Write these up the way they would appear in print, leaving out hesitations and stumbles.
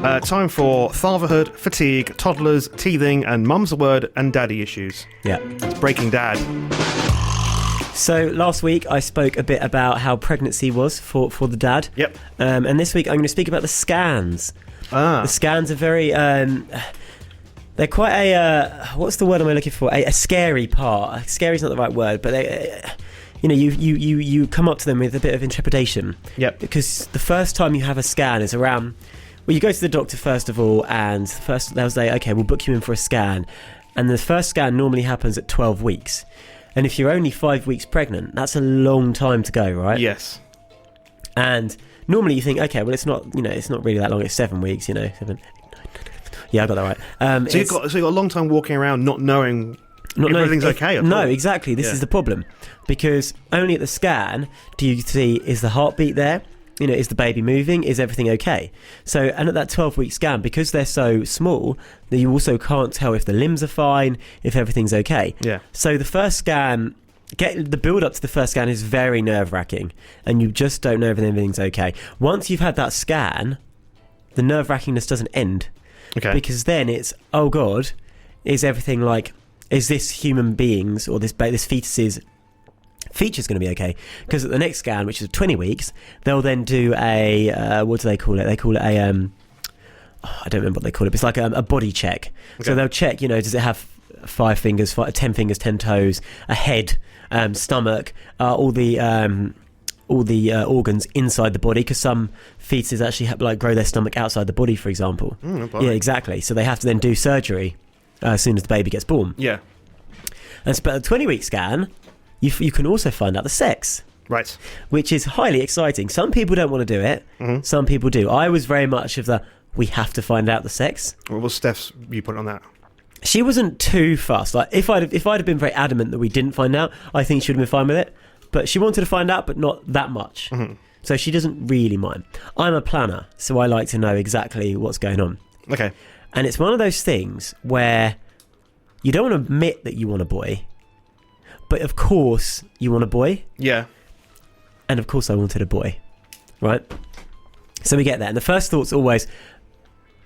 Time for fatherhood, fatigue, toddlers, teething, and mum's the word and daddy issues. Yeah. It's Breaking Dad. So last week I spoke a bit about how pregnancy was for the dad. Yep. And this week I'm going to speak about the scans. The scans are very... they're quite a... what's the word am I looking for? A scary part. Scary is not the right word, but they... you come up to them with a bit of intrepidation. Yep. Because the first time you have a scan is around... Well, you go to the doctor first of all, and first they'll say, okay, we'll book you in for a scan. And the first scan normally happens at 12 weeks. And if you're only 5 weeks pregnant, that's a long time to go, right? Yes. And normally you think, okay, well, it's not really that long. It's 7 weeks, 7, 8, 9, 10. Yeah, I got that right. So you've got a long time walking around not knowing if everything's okay. No, exactly. This is the problem. Because only at the scan do you see, is the heartbeat there? Is the baby moving? Is everything okay? So, and at that 12-week scan, because they're so small, that you also can't tell if the limbs are fine, if everything's okay. Yeah. So the first scan, the build-up to the first scan is very nerve-wracking, and you just don't know if everything's okay. Once you've had that scan, the nerve-wrackingness doesn't end. Okay. Because then it's, oh God, is everything like, is this human beings or this fetus's feature's going to be okay? Because at the next scan, which is 20 weeks, they'll then do a what do they call it? They call it a I don't remember what they call it, but it's like a body check. Okay. So they'll check, does it have 5 fingers, 10 fingers, 10 toes, a head, stomach, all the organs inside the body, because some fetuses actually have, grow their stomach outside the body, for example. Yeah, exactly. So they have to then do surgery as soon as the baby gets born. Yeah. And but a 20-week scan, you can also find out the sex. Right. Which is highly exciting. Some people don't want to do it. Mm-hmm. Some people do. I was very much of we have to find out the sex. What was Steph's viewpoint on that? She wasn't too fussed. If I'd have been very adamant that we didn't find out, I think she would have been fine with it. But she wanted to find out, but not that much. Mm-hmm. So she doesn't really mind. I'm a planner, so I like to know exactly what's going on. Okay. And it's one of those things where you don't want to admit that you want a boy, but of course you want a boy. Yeah. And of course I wanted a boy, right? So we get there, and the first thought's always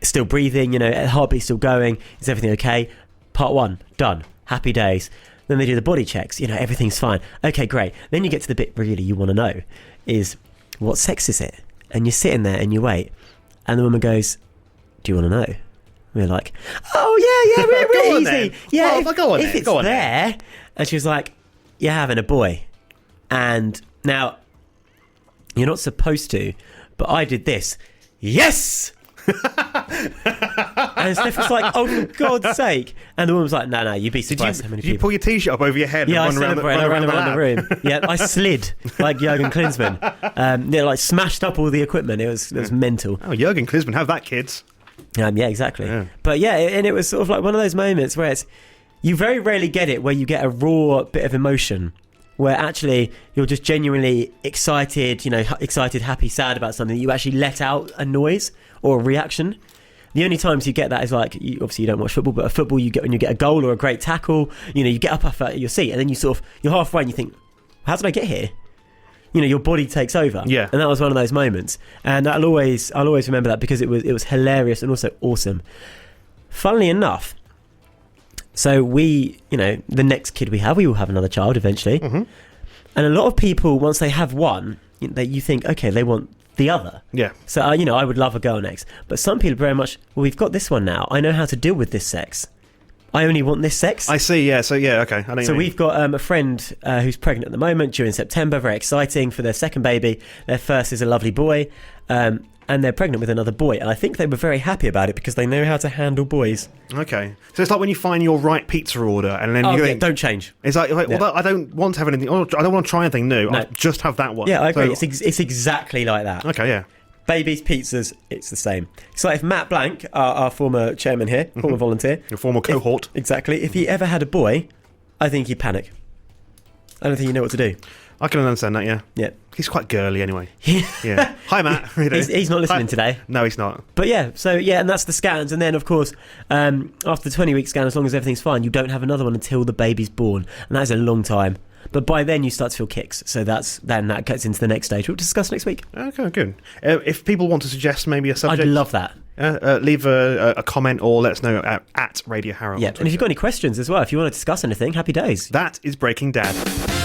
still breathing, heartbeat still going, is everything okay? Part 1, done, happy days. Then they do the body checks, everything's fine. Okay, great. Then you get to the bit really you want to know is, what sex is it? And you're sitting there and you wait, and the woman goes, do you want to know? And we're like, oh yeah, really easy. Then. Yeah, go on if it's go on there. And she was like, you're having a boy. And now, you're not supposed to, but I did this. Yes! And Steph was like, oh, for God's sake. And the woman was like, no, you'd be surprised how many people. Did you pull your t-shirt up over your head? Yeah, and I ran around the room. Yeah, I slid like Jurgen Klinsmann. Smashed up all the equipment. It was mental. Oh, Jurgen Klinsmann, have that, kids. Yeah, exactly. Yeah. But yeah, and it was sort of like one of those moments where you very rarely get it where you get a raw bit of emotion, where actually you're just genuinely excited, excited, happy, sad about something. You actually let out a noise or a reaction. The only times you get that is obviously you don't watch football, but a football you get when you get a goal or a great tackle, you get up off your seat and then you're halfway and you think, how did I get here? Your body takes over. Yeah. And that was one of those moments. And I'll always remember that because it was hilarious and also awesome. Funnily enough, so we, the next kid we will have another child eventually. Mm-hmm. And a lot of people, once they have one, you think, okay, they want the other. Yeah. So, I would love a girl next. But some people very much, well, we've got this one now. I know how to deal with this sex. I only want this sex. I see, yeah. So, yeah, okay. I know so we've got a friend who's pregnant at the moment, due in September. Very exciting for their second baby. Their first is a lovely boy. And they're pregnant with another boy. And I think they were very happy about it because they know how to handle boys. Okay. So it's like when you find your right pizza order and then you think, don't change. It's like well, I don't want to have anything. I don't want to try anything new. No. I'll just have that one. Yeah, I agree. So, it's exactly like that. Okay, yeah. Babies, pizzas, it's the same. It's like if Matt Blank, our former chairman here, former volunteer. Your former cohort. Exactly. If he ever had a boy, I think he'd panic. I don't think you know what to do. I can understand that, yeah. Yeah. He's quite girly anyway. Yeah. Hi, Matt. He's not listening today. No, he's not. But yeah, so yeah, and that's the scans. And then, of course, after the 20-week scan, as long as everything's fine, you don't have another one until the baby's born. And that is a long time. But by then, you start to feel kicks. So that gets into the next stage. We'll discuss next week. Okay, good. If people want to suggest maybe a subject... I'd love that. Leave a comment or let us know at Radio Harrow. Yeah, and if you've got any questions as well, if you want to discuss anything, happy days. That is Breaking Dad.